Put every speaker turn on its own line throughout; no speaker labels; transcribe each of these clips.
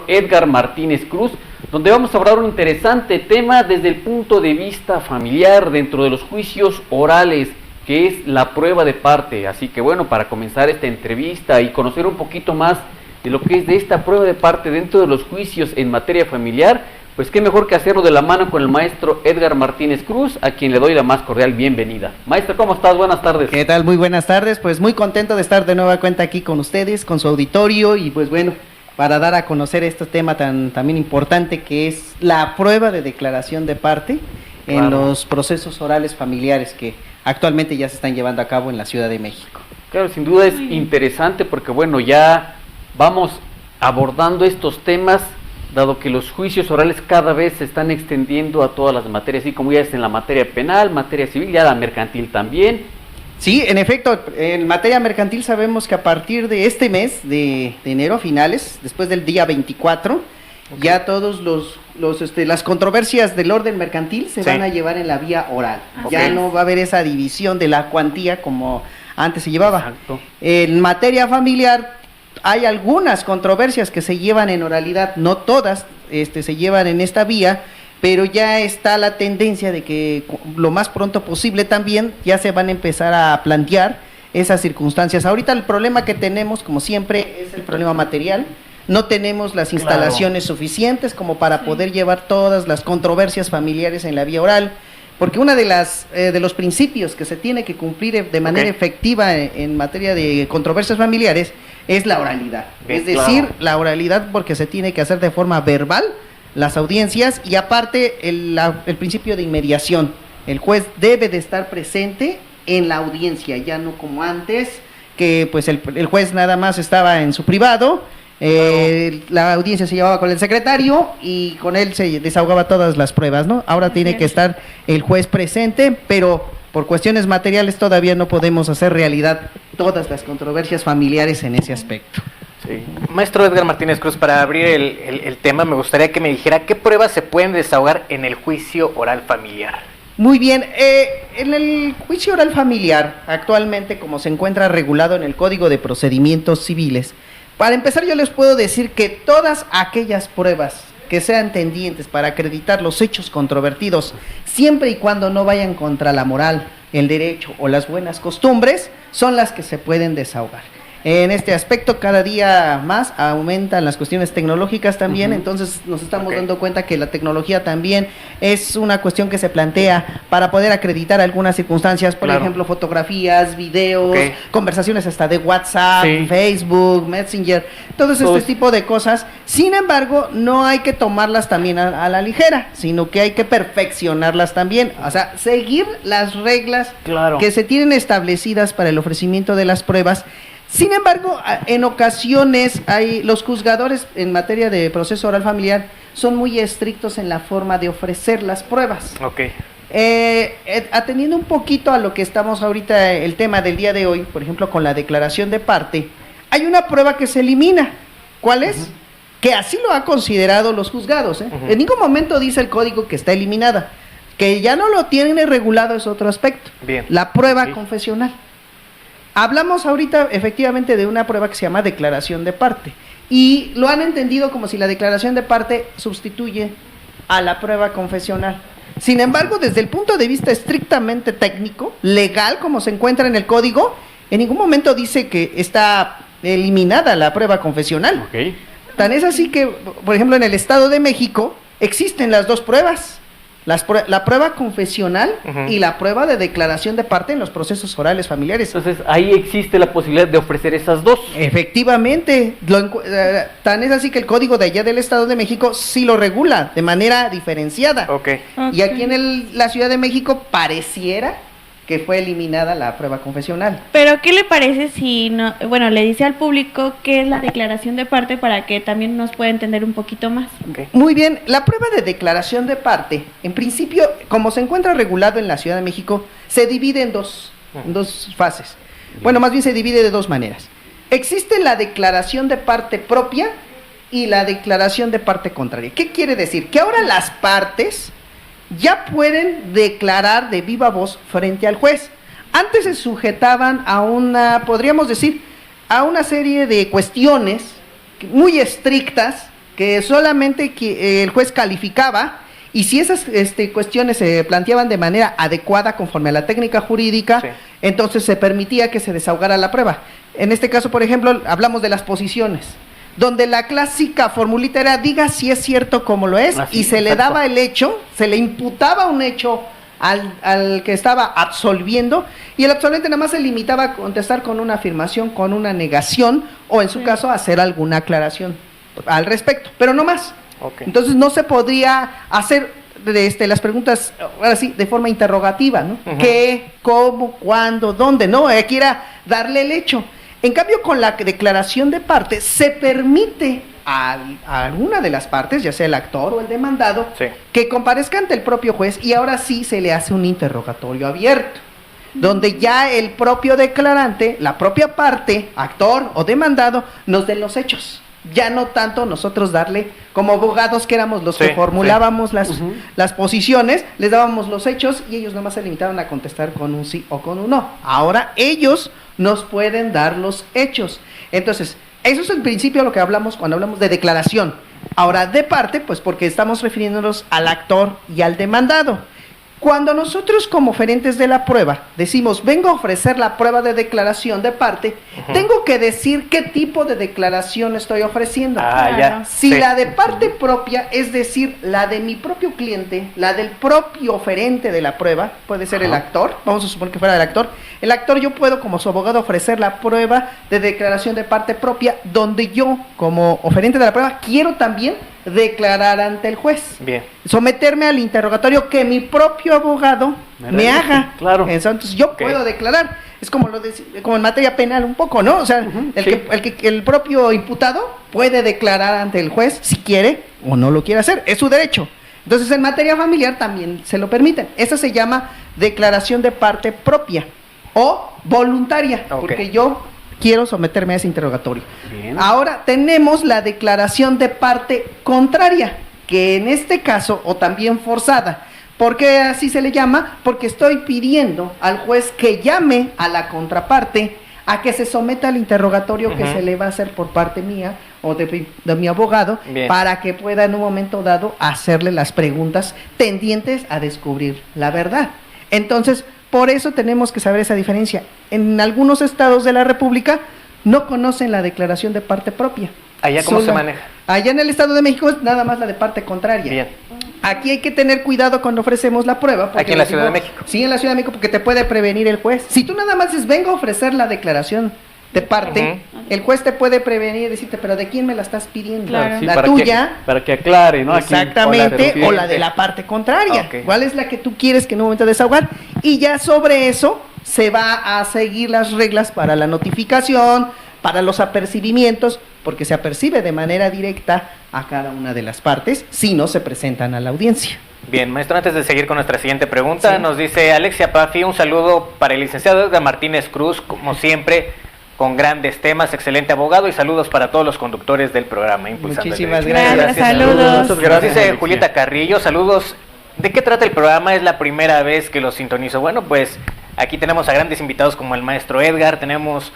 Edgar Martínez Cruz, donde vamos a hablar un interesante tema desde el punto de vista familiar dentro de los juicios orales, que es la prueba de parte. Así que bueno, para comenzar esta entrevista y conocer un poquito más de lo que es de esta prueba de parte dentro de los juicios en materia familiar, pues qué mejor que hacerlo de la mano con el maestro Edgar Martínez Cruz, a quien le doy la más cordial bienvenida. Maestro, ¿cómo estás? Buenas tardes.
¿Qué tal? Muy buenas tardes, pues muy contento de estar de nueva cuenta aquí con ustedes, con su auditorio y pues bueno, para dar a conocer este tema también importante que es la prueba de declaración de parte en los procesos orales familiares que actualmente ya se están llevando a cabo en la Ciudad de México.
Claro, sin duda es interesante porque bueno, ya vamos abordando estos temas, dado que los juicios orales cada vez se están extendiendo a todas las materias, así como ya es en la materia penal, materia civil, ya la mercantil también.
Sí, en efecto, en materia mercantil sabemos que a partir de este mes de enero a finales, después del día 24, ya todos las controversias del orden mercantil se van a llevar en la vía oral. Ya no va a haber esa división de la cuantía como antes se llevaba.
Exacto.
En materia familiar hay algunas controversias que se llevan en oralidad, no todas se llevan en esta vía, pero ya está la tendencia de que lo más pronto posible también ya se van a empezar a plantear esas circunstancias. Ahorita el problema que tenemos, como siempre, es el problema material. No tenemos las instalaciones suficientes como para poder llevar todas las controversias familiares en la vía oral, porque una de los principios que se tiene que cumplir de manera efectiva en materia de controversias familiares es la oralidad. Es decir, la oralidad porque se tiene que hacer de forma verbal las audiencias y aparte el principio de inmediación. El juez debe de estar presente en la audiencia, ya no como antes, que pues el juez nada más estaba en su privado, la audiencia se llevaba con el secretario y con él se desahogaba todas las pruebas, ¿no? Ahora tiene que estar el juez presente, pero por cuestiones materiales todavía no podemos hacer realidad todas las controversias familiares en ese aspecto.
Sí. Maestro Edgar Martínez Cruz, para abrir el tema, me gustaría que me dijera qué pruebas se pueden desahogar en el juicio oral familiar.
Muy bien, en el juicio oral familiar, actualmente como se encuentra regulado en el Código de Procedimientos Civiles, para empezar yo les puedo decir que todas aquellas pruebas que sean tendientes para acreditar los hechos controvertidos, siempre y cuando no vayan contra la moral, el derecho o las buenas costumbres, son las que se pueden desahogar. En este aspecto cada día más aumentan las cuestiones tecnológicas también, entonces nos estamos dando cuenta que la tecnología también es una cuestión que se plantea para poder acreditar algunas circunstancias, por ejemplo fotografías, videos, conversaciones hasta de WhatsApp, Facebook, Messenger, todo este tipo de cosas. Sin embargo, no hay que tomarlas también a la ligera, sino que hay que perfeccionarlas también, o sea, seguir las reglas que se tienen establecidas para el ofrecimiento de las pruebas. Sin embargo, en ocasiones los juzgadores en materia de proceso oral familiar son muy estrictos en la forma de ofrecer las pruebas. Atendiendo un poquito a lo que estamos ahorita, el tema del día de hoy, por ejemplo, con la declaración de parte, hay una prueba que se elimina. ¿Cuál es? Que así lo han considerado los juzgados. En ningún momento dice el código que está eliminada. Que ya no lo tienen regulado es otro aspecto. La prueba confesional. Hablamos ahorita efectivamente de una prueba que se llama declaración de parte y lo han entendido como si la declaración de parte sustituye a la prueba confesional. Sin embargo, desde el punto de vista estrictamente técnico, legal, como se encuentra en el código, en ningún momento dice que está eliminada la prueba confesional. Tan es así que, por ejemplo, en el Estado de México existen las dos pruebas. La prueba confesional y la prueba de declaración de parte en los procesos orales familiares.
Entonces, ahí existe la posibilidad de ofrecer esas dos.
Efectivamente, tan es así que el Código de allá del Estado de México sí lo regula de manera diferenciada. Y aquí en la Ciudad de México pareciera que fue eliminada la prueba confesional.
Pero ¿qué le parece si no, bueno, le dice al público qué es la declaración de parte para que también nos pueda entender un poquito más?
Muy bien, la prueba de declaración de parte, en principio, como se encuentra regulado en la Ciudad de México, se divide en dos fases. Bueno, más bien se divide de dos maneras. Existe la declaración de parte propia y la declaración de parte contraria. ¿Qué quiere decir? Que ahora las partes ya pueden declarar de viva voz frente al juez. Antes se sujetaban a podríamos decir, a una serie de cuestiones muy estrictas que solamente el juez calificaba, y si esas cuestiones se planteaban de manera adecuada conforme a la técnica jurídica,
Sí.
entonces se permitía que se desahogara la prueba. En este caso, por ejemplo, hablamos de las posiciones, donde la clásica formulita era diga si es cierto como lo es,
Así,
y se le
exacto.
daba el hecho, se le imputaba un hecho al que estaba absolviendo, y el absolvente nada más se limitaba a contestar con una afirmación, con una negación, o en su
Sí.
caso hacer alguna aclaración al respecto, pero no más.
Ok.
Entonces no se podría hacer las preguntas, ahora sí, de forma interrogativa, ¿no?
Ujú.
¿Qué, cómo, cuándo, dónde? No, aquí era darle el hecho. En cambio, con la declaración de parte, se permite a alguna de las partes, ya sea el actor o el demandado,
Sí.
que comparezca ante el propio juez, y ahora sí se le hace un interrogatorio abierto, donde ya el propio declarante, la propia parte, actor o demandado, nos den los hechos. Ya no tanto nosotros darle, como abogados que éramos los
Sí,
que formulábamos
Ujú.
las posiciones, les dábamos los hechos y ellos nomás se limitaron a contestar con un sí o con un no. Ahora ellos nos pueden dar los hechos. Entonces, eso es en principio lo que hablamos cuando hablamos de declaración. Ahora, de parte, pues porque estamos refiriéndonos al actor y al demandado. Cuando nosotros como oferentes de la prueba decimos, vengo a ofrecer la prueba de declaración de parte, tengo que decir qué tipo de declaración estoy ofreciendo.
Ah, ya.
Claro.
Si
Sí.
la de parte propia, es decir, la de mi propio cliente, la del propio oferente de la prueba, puede ser el
Ajá.
actor, vamos a suponer que fuera el actor yo puedo como su abogado ofrecer la prueba de declaración de parte propia, donde yo como oferente de la prueba quiero también declarar ante el juez.
Bien.
Someterme al interrogatorio que mi propio abogado
Me
me
realice,
haga.
claro.
Entonces yo
Ok.
puedo declarar. Es como como en materia penal un poco, ¿no? O sea,
Ujú,
el,
sí.
el propio imputado puede declarar ante el juez si quiere o no lo quiere hacer. Es su derecho. Entonces en materia familiar también se lo permiten. Esa se llama declaración de parte propia o voluntaria,
Ok.
porque yo quiero someterme a ese interrogatorio.
Bien.
Ahora tenemos la declaración de parte contraria, que en este caso, o también forzada. ¿Por qué así se le llama? Porque estoy pidiendo al juez que llame a la contraparte a que se someta al interrogatorio que
Ujú.
se le va a hacer por parte mía o de mi abogado,
Bien.
para que pueda en un momento dado hacerle las preguntas tendientes a descubrir la verdad. Entonces, por eso tenemos que saber esa diferencia. En algunos estados de la República no conocen la declaración de parte propia.
¿Allá cómo se
Sola-
maneja?
Allá en el Estado de México es nada más la de parte contraria.
Bien.
Aquí hay que tener cuidado cuando ofrecemos la prueba. porque
Aquí en la
decimos-
Ciudad de México.
Sí, en la Ciudad de México, porque te puede prevenir el juez. Si tú nada más dices, vengo a ofrecer la declaración de parte, el juez te puede prevenir y decirte, pero ¿de quién me la estás pidiendo?
Claro.
Sí,
La
para
tuya,
para que aclare, ¿no? Aquí,
exactamente,
o
o
la
la de la parte contraria.
Ok.
¿Cuál es la que tú quieres que en un momento desahogar? Y ya sobre eso se va a seguir las reglas para la notificación, para los apercibimientos, porque se apercibe de manera directa a cada una de las partes si no se presentan a la audiencia.
Bien, maestro, antes de seguir con nuestra siguiente pregunta,
Sí.
nos dice Alexia Paffi, un saludo para el licenciado Edgar Martínez Cruz, como siempre, con grandes temas, excelente abogado, y saludos para todos los conductores del programa Impulsando el
Muchísimas
Derecho.
gracias.
Saludos.
Muchas gracias,
Dice
Alexia.
Julieta Carrillo, saludos. ¿De qué trata el programa? Es la primera vez que lo sintonizo. Bueno, pues aquí tenemos a grandes invitados como el maestro Edgar, tenemos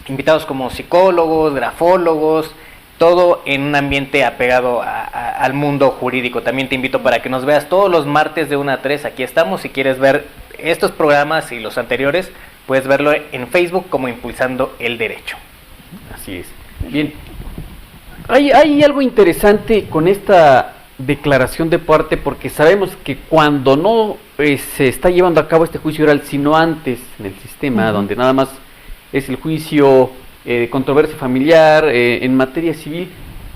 invitados como psicólogos, grafólogos, todo en un ambiente apegado al mundo jurídico. También te invito para que nos veas todos los martes de 1 a 3. Aquí estamos. Si quieres ver estos programas y los anteriores, puedes verlo en Facebook como Impulsando el Derecho.
Así es. Bien. Hay algo interesante con esta declaración de parte, porque sabemos que cuando no se está llevando a cabo este juicio oral, sino antes en el sistema,
Ujú.
donde nada más es el juicio de controversia familiar en materia civil,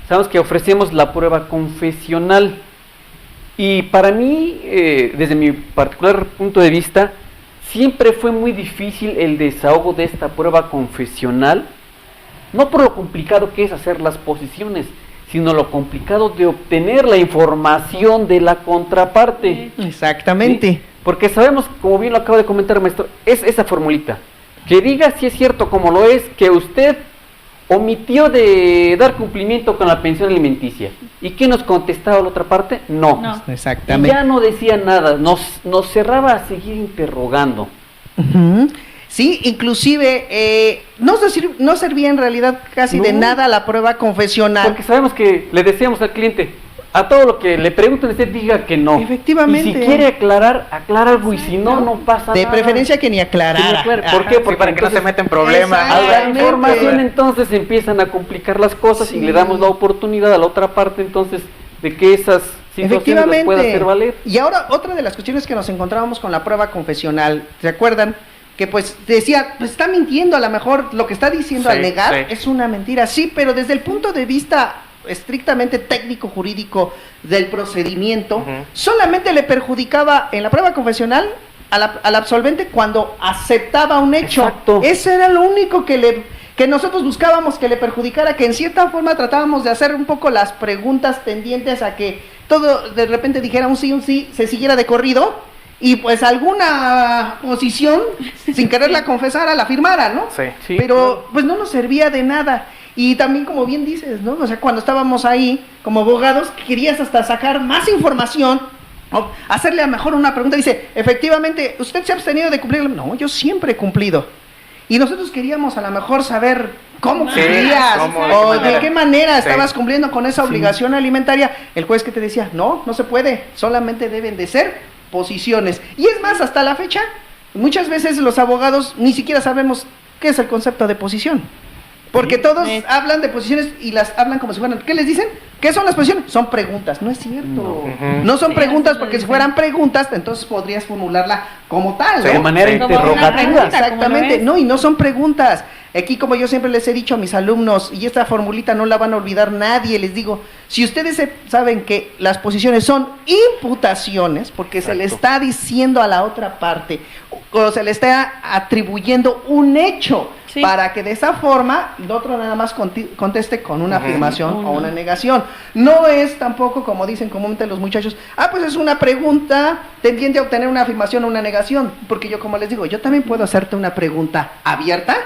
sabemos que ofrecemos la prueba confesional. Y para mí, desde mi particular punto de vista, siempre fue muy difícil el desahogo de esta prueba confesional, no por lo complicado que es hacer las posiciones, sino lo complicado de obtener la información de la contraparte.
Exactamente.
¿Sí? Porque sabemos, como bien lo acaba de comentar, maestro, es esa formulita, que diga si es cierto como lo es, que usted omitió de dar cumplimiento con la pensión alimenticia. ¿Y qué nos contestaba la otra parte? No.
No.
Y
Exactamente.
ya no decía nada, nos cerraba a seguir interrogando.
Ujú. Sí, inclusive no servía en realidad casi de nada la prueba confesional.
Porque sabemos que le decíamos al cliente, a todo lo que le pregunten, usted diga que no.
Efectivamente.
Y si quiere aclarar, aclara algo, y si no, no pasa nada.
De preferencia que ni aclarara.
¿Por qué? Porque
para que no se meta en problemas.
Al dar
Exactamente.
información, entonces empiezan a complicar las cosas y le damos la oportunidad a la otra parte, entonces, de que esas situaciones las pueda hacer valer.
Y ahora, otra de las cuestiones que nos encontrábamos con la prueba confesional, ¿se acuerdan? Que pues decía, pues está mintiendo, a lo mejor lo que está diciendo al negar es una mentira, sí, pero desde el punto de vista estrictamente técnico jurídico del procedimiento, solamente le perjudicaba en la prueba confesional al absolvente cuando aceptaba un hecho.
Exacto.
Ese era lo único que nosotros buscábamos que le perjudicara, que en cierta forma tratábamos de hacer un poco las preguntas tendientes a que todo de repente dijera un sí, se siguiera de corrido, y pues alguna posición, sin quererla confesar, la firmara, ¿no?
Sí.
Pero pues no nos servía de nada. Y también, como bien dices, ¿no? O sea, cuando estábamos ahí como abogados, querías hasta sacar más información, ¿no? Hacerle a lo mejor una pregunta, dice, efectivamente, ¿usted se ha abstenido de cumplir? No, yo siempre he cumplido. Y nosotros queríamos a lo mejor saber cómo cumplías, o de qué manera estabas cumpliendo con esa obligación alimentaria. El juez que te decía, no se puede, solamente deben de ser posiciones. Y es más, hasta la fecha, muchas veces los abogados ni siquiera sabemos qué es el concepto de posición. Porque todos hablan de posiciones y las hablan como si fueran, ¿qué les dicen? ¿Qué son las posiciones? Son preguntas. No es cierto. No son preguntas, porque si fueran preguntas, entonces podrías formularla como tal, ¿no?
De manera interrogativa.
Exactamente. No, y no son preguntas. Aquí, como yo siempre les he dicho a mis alumnos, y esta formulita no la van a olvidar nadie, les digo, si ustedes saben que las posiciones son imputaciones, porque se le está diciendo a la otra parte, o se le está atribuyendo un hecho, para que de esa forma el otro nada más conteste con una afirmación o una negación. No es tampoco, como dicen comúnmente los muchachos, pues es una pregunta tendiente a obtener una afirmación o una negación, porque yo, como les digo, yo también puedo hacerte una pregunta abierta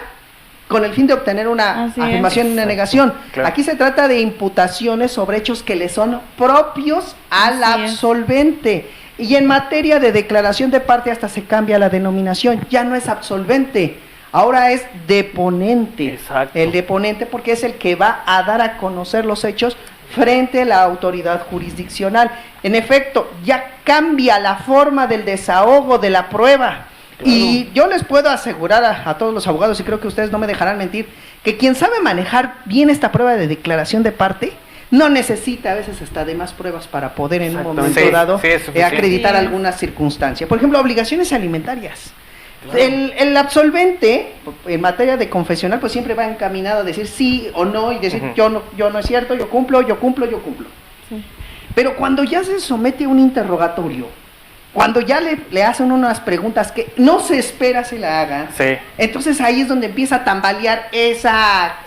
con el fin de obtener una afirmación y una negación. Claro. Aquí se trata de imputaciones sobre hechos que le son propios al absolvente. Y en materia de declaración de parte hasta se cambia la denominación, ya no es absolvente, ahora es deponente.
Exacto.
El deponente, porque es el que va a dar a conocer los hechos frente a la autoridad jurisdiccional. En efecto, ya cambia la forma del desahogo de la prueba. Claro. Y yo les puedo asegurar a todos los abogados, y creo que ustedes no me dejarán mentir, que quien sabe manejar bien esta prueba de declaración de parte no necesita a veces hasta de más pruebas para poder en un momento dado acreditar alguna circunstancia. Por ejemplo, obligaciones alimentarias. Claro. El absolvente en materia de confesional pues siempre va encaminado a decir sí o no, y decir yo no es cierto, yo cumplo. Sí. Pero cuando ya se somete a un interrogatorio, cuando ya le hacen unas preguntas que no se espera se la hagan, entonces ahí es donde empieza a tambalear esa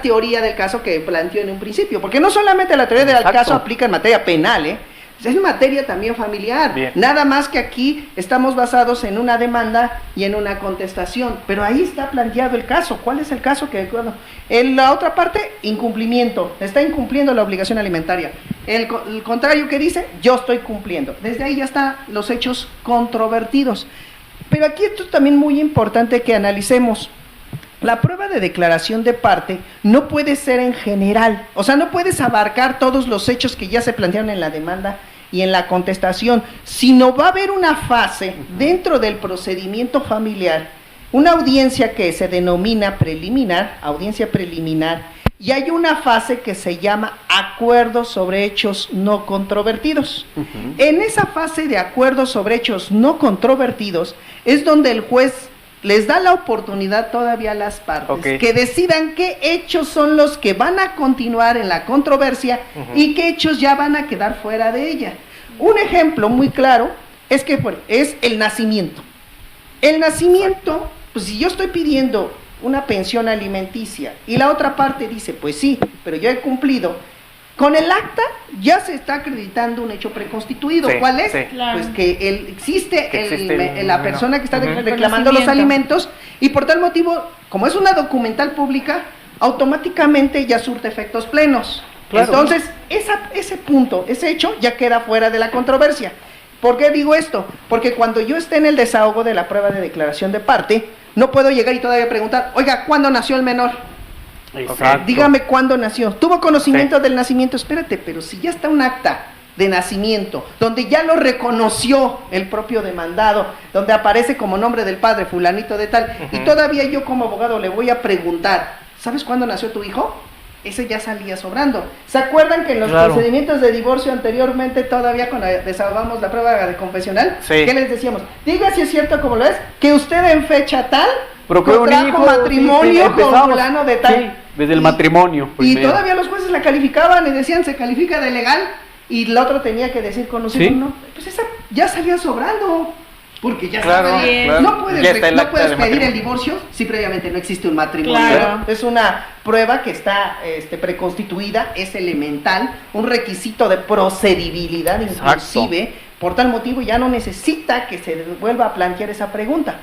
teoría del caso que planteó en un principio, porque no solamente la teoría del caso aplica en materia penal, es en materia también familiar. Bien. Nada más que aquí estamos basados en una demanda y en una contestación, pero ahí está planteado el caso. ¿Cuál es el caso? Que en la otra parte, incumplimiento, está incumpliendo la obligación alimentaria. El contrario que dice, yo estoy cumpliendo. Desde ahí ya están los hechos controvertidos. Pero aquí esto es también muy importante que analicemos. La prueba de declaración de parte no puede ser en general, o sea, no puedes abarcar todos los hechos que ya se plantearon en la demanda y en la contestación, sino va a haber una fase dentro del procedimiento familiar, una audiencia que se denomina preliminar, audiencia preliminar, y hay una fase que se llama acuerdo sobre hechos no controvertidos. En esa fase de acuerdo sobre hechos no controvertidos es donde el juez les da la oportunidad todavía a las partes que decidan qué hechos son los que van a continuar en la controversia y qué hechos ya van a quedar fuera de ella. Un ejemplo muy claro es que es el nacimiento. El nacimiento, pues si yo estoy pidiendo una pensión alimenticia y la otra parte dice, pues sí, pero yo he cumplido, con el acta ya se está acreditando un hecho preconstituido. ¿Cuál es? Pues que existe la persona que está reclamando los alimentos, y por tal motivo, como es una documental pública, automáticamente ya surte efectos plenos. Claro. Entonces, ese punto, ese hecho ya queda fuera de la controversia. ¿Por qué digo esto? Porque cuando yo esté en el desahogo de la prueba de declaración de parte, No puedo llegar y todavía preguntar, oiga, ¿cuándo nació el menor?
Exacto.
Dígame cuándo nació. ¿Tuvo conocimiento del nacimiento? Espérate, pero si ya está un acta de nacimiento, donde ya lo reconoció el propio demandado, donde aparece como nombre del padre fulanito de tal, y todavía yo como abogado le voy a preguntar, ¿sabes cuándo nació tu hijo? Ese ya salía sobrando. ¿Se acuerdan que en los procedimientos de divorcio anteriormente, todavía cuando desahogamos la prueba de confesional, ¿qué les decíamos? Diga si es cierto como lo es, que usted en fecha tal contrajo matrimonio con fulano de tal.
Sí, desde el matrimonio.
Y todavía los jueces la calificaban y decían, se califica de legal, y el otro tenía que decir conocido, no, pues esa ya salía sobrando, porque ya no puedes pedir el divorcio si previamente no existe un matrimonio. Es una prueba que está preconstituida, es elemental, un requisito de procedibilidad inclusive, por tal motivo ya no necesita que se vuelva a plantear esa pregunta.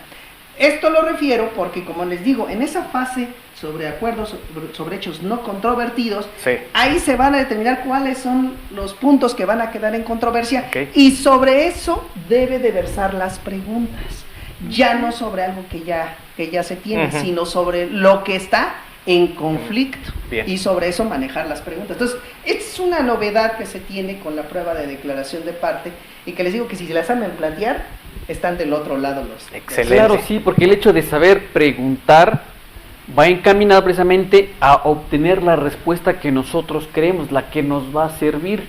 Esto lo refiero porque, como les digo, en esa fase sobre acuerdos, sobre hechos no controvertidos, ahí se van a determinar cuáles son los puntos que van a quedar en controversia, y sobre eso debe de versar las preguntas, ya no sobre algo que ya se tiene, sino sobre lo que está en conflicto, y sobre eso manejar las preguntas. Entonces, es una novedad que se tiene con la prueba de declaración de parte, y que les digo que si la saben plantear, están del otro lado los...
Excelente.
Claro, sí, porque el hecho de saber preguntar va encaminado precisamente a obtener la respuesta que nosotros creemos, la que nos va a servir.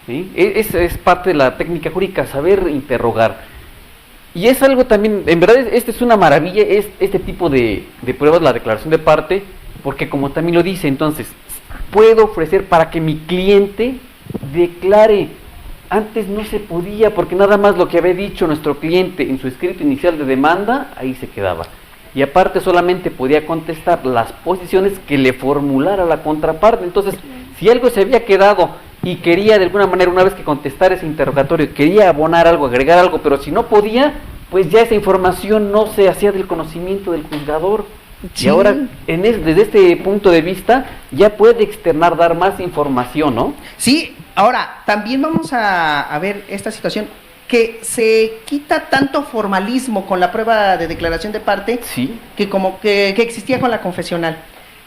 ¿Sí? Es parte de la técnica jurídica, saber interrogar. Y es algo también, en verdad, esta es una maravilla, este tipo de pruebas, la declaración de parte, porque como también lo dice, entonces, puedo ofrecer para que mi cliente declare. Antes no se podía, porque nada más lo que había dicho nuestro cliente en su escrito inicial de demanda, ahí se quedaba. Y aparte solamente podía contestar las posiciones que le formulara la contraparte. Entonces, si algo se había quedado y quería de alguna manera, una vez que contestara ese interrogatorio, quería abonar algo, agregar algo, pero si no podía, pues ya esa información no se hacía del conocimiento del juzgador. Y ahora, desde este punto de vista, ya puede externar, dar más información, ¿no?
Sí, ahora, también vamos a ver esta situación, que se quita tanto formalismo con la prueba de declaración de parte, que existía con la confesional.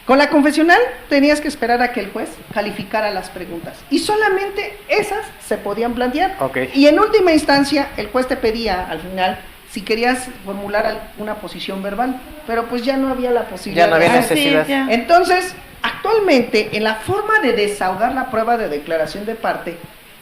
Con la confesional tenías que esperar a que el juez calificara las preguntas, y solamente esas se podían plantear. Y en última instancia, el juez te pedía, al final, si querías formular alguna posición verbal, pero pues ya no había la posibilidad.
Ya no había necesidad.
Entonces, actualmente, en la forma de desahogar la prueba de declaración de parte,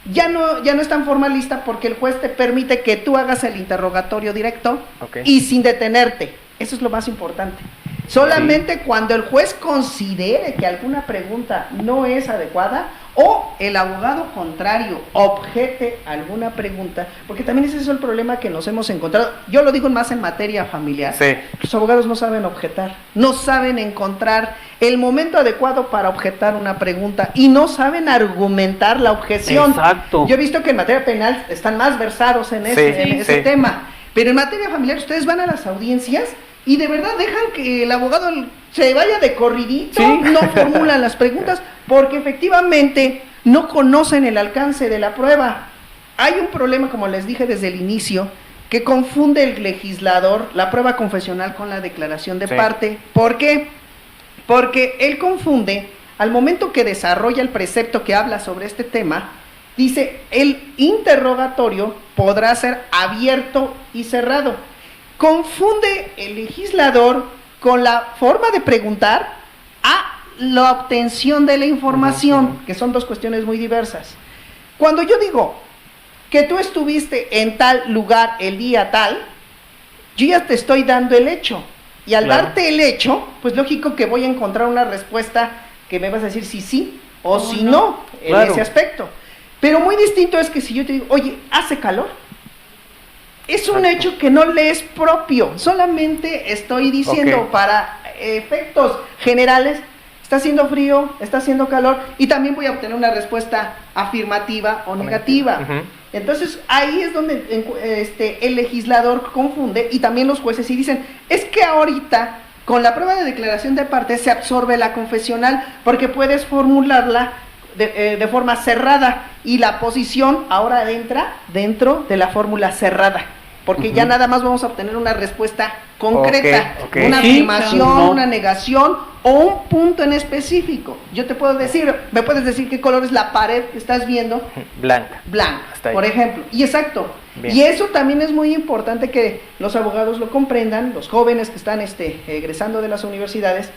ya no es tan formalista, porque el juez te permite que tú hagas el interrogatorio directo y sin detenerte. Eso es lo más importante. Solamente cuando el juez considere que alguna pregunta no es adecuada, o el abogado contrario objete alguna pregunta, porque también ese es el problema que nos hemos encontrado. Yo lo digo más en materia familiar. Los abogados no saben objetar, no saben encontrar el momento adecuado para objetar una pregunta, y no saben argumentar la objeción. Yo he visto que en materia penal están más versados en ese tema, pero en materia familiar ustedes van a las audiencias y de verdad dejan que el abogado se vaya de corridito, no formulan las preguntas, porque efectivamente no conocen el alcance de la prueba. Hay un problema, como les dije desde el inicio, que confunde el legislador la prueba confesional con la declaración de parte. ¿Por qué? Porque él confunde, al momento que desarrolla el precepto que habla sobre este tema, dice, el interrogatorio podrá ser abierto y cerrado. Confunde el legislador con la forma de preguntar a la obtención de la información, que son dos cuestiones muy diversas. Cuando yo digo que tú estuviste en tal lugar el día tal, yo ya te estoy dando el hecho, y al darte el hecho, pues lógico que voy a encontrar una respuesta que me vas a decir si sí o si no en ese aspecto. Pero muy distinto es que si yo te digo, oye, ¿hace calor? Es un hecho que no le es propio, solamente estoy diciendo para efectos generales, está haciendo frío, está haciendo calor, y también voy a obtener una respuesta afirmativa o negativa. Entonces ahí es donde el legislador confunde, y también los jueces, y dicen, es que ahorita con la prueba de declaración de parte se absorbe la confesional, porque puedes formularla de forma cerrada, y la posición ahora entra dentro de la fórmula cerrada. porque ya nada más vamos a obtener una respuesta concreta,
Ok.
una
Sí,
afirmación,
no.
una negación o un punto en específico. Yo te puedo decir, me puedes decir qué color es la pared que estás viendo.
Blanca.
Blanca,
Hasta ahí.
por ejemplo. Y exacto.
Bien.
Y eso también es muy importante que los abogados lo comprendan, los jóvenes que están egresando de las universidades,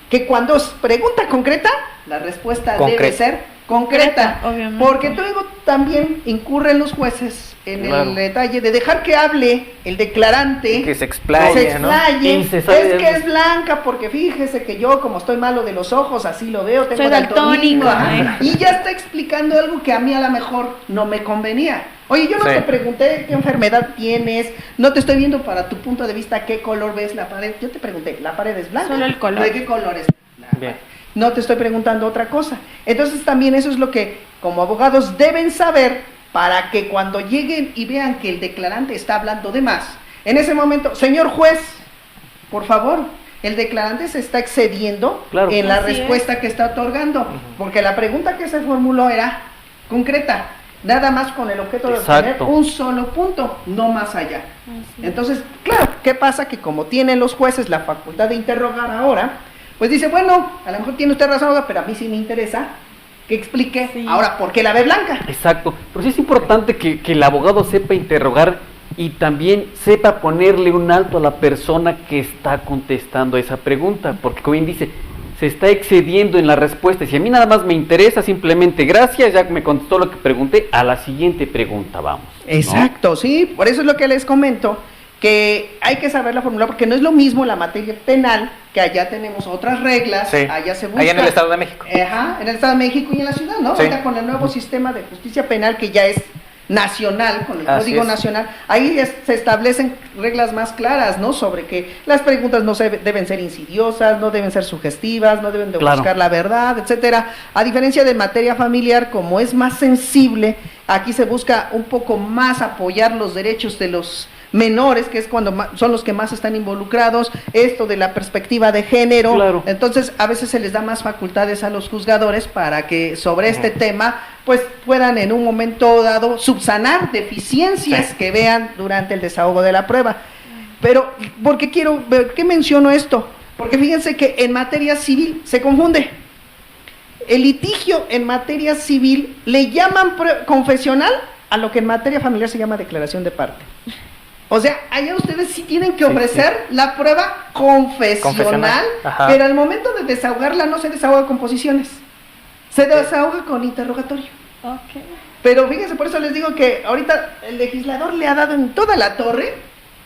que cuando es pregunta concreta, la respuesta debe
Concreta.
ser concreta.
Obviamente.
Porque luego también incurren los jueces en
Claro.
el detalle de dejar que hable el declarante,
Que se explaye, ¿no?
Y se sabe
es
de
que
algo.
es blanca porque fíjese que yo como estoy malo de los ojos, así lo veo, tengo
Soy
daltonismo,
daltónico,
ajá, y ya está explicando algo que a mí a lo mejor no me convenía. Oye, yo no
Sí.
te pregunté qué enfermedad tienes, no te estoy viendo para tu punto de vista qué color ves la pared, yo te pregunté, la pared es blanca.
Solo el color.
¿De qué color es?
Bien.
No te estoy preguntando otra cosa. Entonces también eso es lo que como abogados deben saber para que cuando lleguen y vean que el declarante está hablando de más, en ese momento, señor juez, por favor, el declarante se está excediendo
Claro.
en la
Así
respuesta que está otorgando, porque la pregunta que se formuló era concreta, nada más con el objeto de obtener
Exacto.
un solo punto, no más allá.
Así es.
Entonces, claro, ¿qué pasa? Que como tienen los jueces la facultad de interrogar ahora, pues dice, bueno, a lo mejor tiene usted razón, pero a mí sí me interesa que explique
Sí.
ahora por qué la ve blanca.
Exacto, pero sí es importante que el abogado sepa interrogar y también sepa ponerle un alto a la persona que está contestando esa pregunta, porque como bien dice, se está excediendo en la respuesta. Si a mí nada más me interesa, simplemente gracias, ya me contestó lo que pregunté, a la siguiente pregunta vamos. ¿no?
Exacto, sí, por eso es lo que les comento, que hay que saberla formular, porque no es lo mismo la materia penal, que allá tenemos otras reglas,
Sí.
allá se busca.
Allá en el Estado de México.
Ajá, en el Estado de México y en la ciudad, ¿no?
Sí.
Ahorita con el nuevo sistema de justicia penal que ya es nacional, con el
Así
Código
es.
Nacional, ahí se establecen reglas más claras, ¿no? Sobre que las preguntas no deben ser insidiosas, no deben ser sugestivas, no deben de
Claro.
buscar la verdad, etcétera. A diferencia de materia familiar, como es más sensible, aquí se busca un poco más apoyar los derechos de los menores, que es cuando son los que más están involucrados, esto de la perspectiva de género,
Claro.
entonces a veces se les da más facultades a los juzgadores para que sobre este tema pues puedan en un momento dado subsanar deficiencias
Sí.
que vean durante el desahogo de la prueba. Pero, ¿por qué menciono esto? Porque fíjense que en materia civil se confunde. El litigio en materia civil le llaman confesional a lo que en materia familiar se llama declaración de parte. O sea, allá ustedes sí tienen que
Sí,
ofrecer la prueba confesional,
Ajá.
pero al momento de desahogarla no se desahoga con posiciones, se desahoga con interrogatorio.
Ok.
Pero fíjense, por eso les digo que ahorita el legislador le ha dado en toda la torre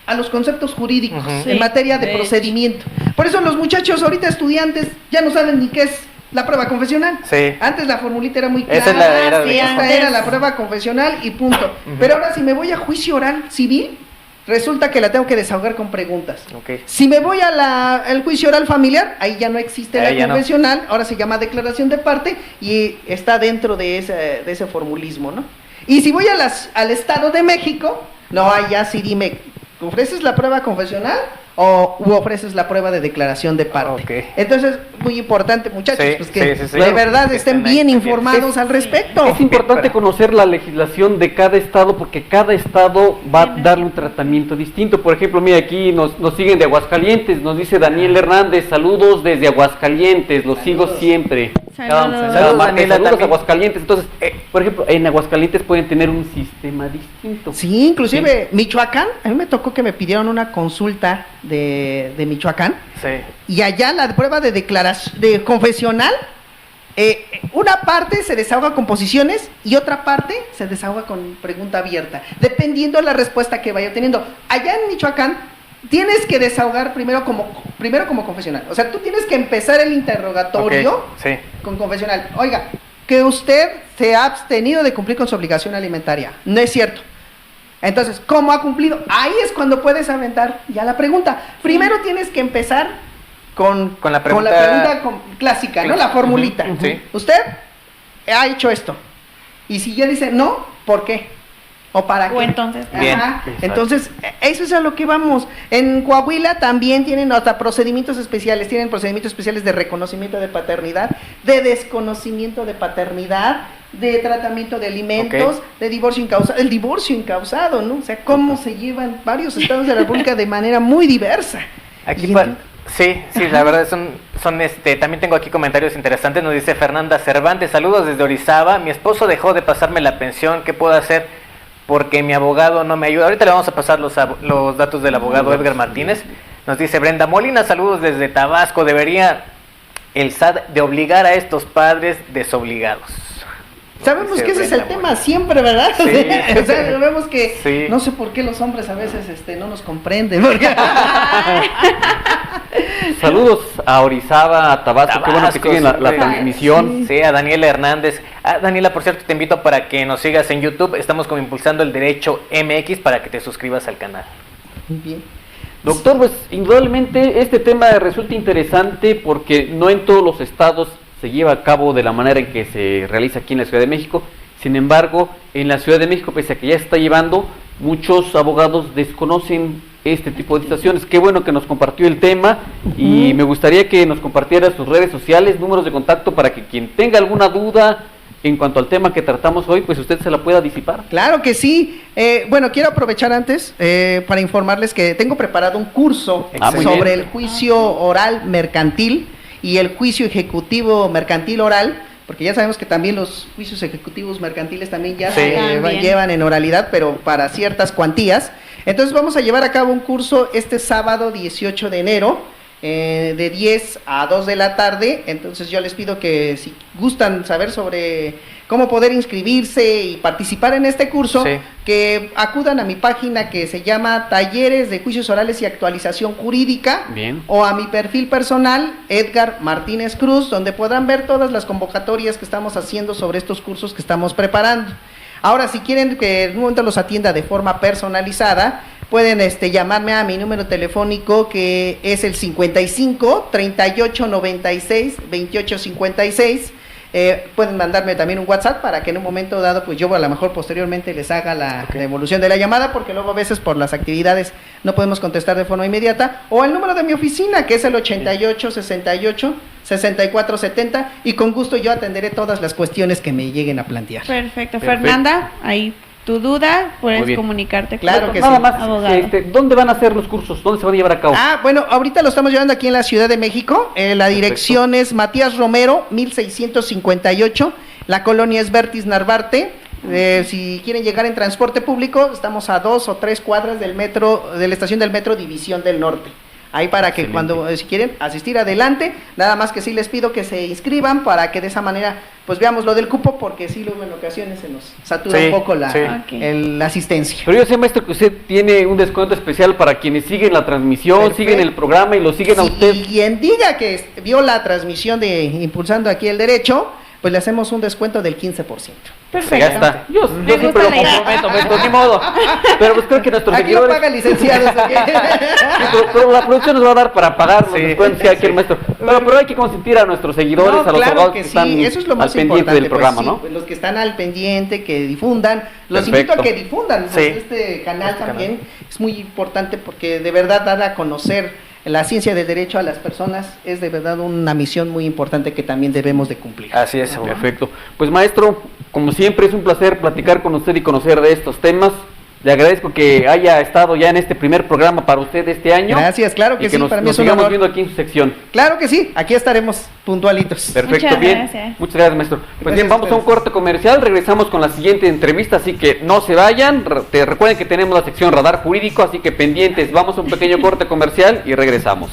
a los conceptos jurídicos
Ujú.
en
Sí,
materia de
de
procedimiento. Por eso los muchachos ahorita estudiantes ya no saben ni qué es la prueba confesional.
Sí.
Antes la formulita era muy clara.
Esa es la era de
sí,
que-
esta era la prueba confesional y punto. Pero ahora si me voy a juicio oral civil, resulta que la tengo que desahogar con preguntas.
Ok.
Si me voy al juicio oral familiar, ahí ya no existe
Ahí
la
ya no.
confesional, ahora se llama declaración de parte y está dentro de ese formulismo, ¿no? Y si voy al Estado de México, no, ahí ya sí dime, ¿ofreces la prueba confesional u ofreces la prueba de declaración de parte?
Ok.
Entonces, muy importante, muchachos,
Sí,
pues que
sí, sí, sí.
de
Claro,
verdad
que
estén
estén ahí
bien
pendientes.
informados al respecto.
Es importante
Para-
conocer la legislación de cada estado porque cada estado va a darle un tratamiento distinto. Por ejemplo, mira, aquí nos siguen de Aguascalientes, nos dice Daniel Hernández, saludos desde Aguascalientes, los sigo
Saludos.
siempre.
Saludos.
Saludos,
Daniela,
saludos a
también.
Aguascalientes. Entonces, por ejemplo, en Aguascalientes pueden tener un sistema distinto.
Sí, inclusive Michoacán, a mí me tocó que me pidieron una consulta de Michoacán.
Sí.
Y allá la prueba de declaración, de confesional, una parte se desahoga con posiciones y otra parte se desahoga con pregunta abierta, dependiendo de la respuesta que vaya teniendo. Allá en Michoacán tienes que desahogar primero como confesional. O sea, tú tienes que empezar el interrogatorio
Ok, sí.
con confesional. Oiga, que usted se ha abstenido de cumplir con su obligación alimentaria. No es cierto. Entonces, ¿cómo ha cumplido? Ahí es cuando puedes aventar ya la pregunta. Primero tienes que empezar con
la pregunta
clásica, ¿no? La
Ujú,
formulita.
ujú, sí.
Usted ha hecho esto. Y si ya dice no, ¿por qué? ¿O para qué?
O entonces.
Bien,
Ajá.
exacto.
Entonces, eso es a lo que vamos. En Coahuila también tienen hasta procedimientos especiales. Tienen procedimientos especiales de reconocimiento de paternidad, de desconocimiento de paternidad, de tratamiento de alimentos, de divorcio incausado, el divorcio incausado, ¿no? O sea, cómo se llevan varios estados de la República de manera muy diversa.
Aquí sí, la verdad son también tengo aquí comentarios interesantes. Nos dice Fernanda Cervantes, saludos desde Orizaba, mi esposo dejó de pasarme la pensión, ¿qué puedo hacer? Porque mi abogado no me ayuda. Ahorita le vamos a pasar los datos del abogado Edgar Martínez. Nos dice Brenda Molina, saludos desde Tabasco, debería el SAT de obligar a estos padres desobligados.
Sabemos que ese es el tema siempre, ¿verdad?
Sí.
O sea, sabemos que
Sí.
no sé por qué los hombres a veces no nos comprenden. Porque...
Saludos a Orizaba, a Tabasco, qué bueno que siguen la
súper.
transmisión.
Sí, a Daniela Hernández. Daniela, por cierto, te invito para que nos sigas en YouTube. Estamos como impulsando el derecho MX para que te suscribas al canal.
Muy bien.
Doctor, pues indudablemente este tema resulta interesante porque no en todos los estados se lleva a cabo de la manera en que se realiza aquí en la Ciudad de México. Sin embargo, en la Ciudad de México, pese a que ya se está llevando, muchos abogados desconocen este tipo de situaciones. Qué bueno que nos compartió el tema y me gustaría que nos compartiera sus redes sociales, números de contacto para que quien tenga alguna duda en cuanto al tema que tratamos hoy, pues usted se la pueda disipar.
Claro que sí. Bueno, quiero aprovechar antes para informarles que tengo preparado un curso sobre el juicio oral mercantil y el juicio ejecutivo mercantil oral, porque ya sabemos que también los juicios ejecutivos mercantiles también ya se llevan en oralidad, pero para ciertas cuantías. Entonces vamos a llevar a cabo un curso este sábado 18 de enero, de 10 a 2 de la tarde. Entonces yo les pido que si gustan saber sobre cómo poder inscribirse y participar en este curso, que acudan a mi página que se llama Talleres de Juicios Orales y Actualización Jurídica.
Bien.
O a mi perfil personal, Edgar Martínez Cruz, donde podrán ver todas las convocatorias que estamos haciendo sobre estos cursos que estamos preparando. Ahora, si quieren que en un momento los atienda de forma personalizada, pueden llamarme a mi número telefónico, que es el 55 38 96 28 56. Pueden mandarme también un WhatsApp para que en un momento dado, pues yo a lo mejor posteriormente les haga la devolución de la llamada, porque luego a veces por las actividades no podemos contestar de forma inmediata, o el número de mi oficina, que es el 88 68 64 70, y con gusto yo atenderé todas las cuestiones que me lleguen a plantear.
Perfecto. Fernanda, ahí tu duda, puedes comunicarte
claro
con
que
Nada
sí.
más,
abogado.
¿dónde van a hacer los cursos? ¿Dónde se van a llevar a cabo?
Bueno, ahorita lo estamos llevando aquí en la Ciudad de México. La dirección es Matías Romero, 1658. La colonia es Vertis Narvarte. Si quieren llegar en transporte público, estamos a 2 o 3 cuadras del metro, de la estación del metro División del Norte. Ahí para que cuando si quieren asistir adelante, nada más que sí les pido que se inscriban para que de esa manera pues veamos lo del cupo, porque sí luego en ocasiones se nos satura un poco la asistencia.
Pero yo sé, maestro, que usted tiene un descuento especial para quienes siguen la transmisión, siguen el programa y lo siguen a usted.
Y quien diga que vio la transmisión de Impulsando aquí el Derecho, pues le hacemos un descuento del 15%.
Perfecto.
Ya está. Yo siempre lo comprometo, maestro, ni modo. Pero pues creo que nuestros
Aquí
seguidores...
lo paga licenciados.
pero la producción nos va a dar para pagar los descuentos que aquí el maestro. Pero hay que consentir a nuestros seguidores, a los abogados que están
eso es lo más
al pendiente del programa,
pues,
¿no?
Pues los que están al pendiente, que difundan. Los
Perfecto.
invito a que difundan pues, este canal también. Es muy importante porque de verdad dar a conocer la ciencia del derecho a las personas es de verdad una misión muy importante que también debemos de cumplir.
Así es.
Perfecto. Pues maestro, como siempre es un placer platicar con usted y conocer de estos temas. Le agradezco que haya estado ya en este primer programa para usted este año.
Gracias, claro que sí,
nos,
para mí
nos
es un
sigamos
honor.
viendo aquí en su sección.
Claro que sí, aquí estaremos puntualitos.
Perfecto,
Muchas
bien.
gracias.
Muchas gracias, maestro. Pues
Gracias
bien,
a
vamos a un
ustedes.
corte comercial, regresamos con la siguiente entrevista, así que no se vayan. Recuerden que tenemos la sección Radar Jurídico, así que pendientes. Vamos a un pequeño corte comercial y regresamos.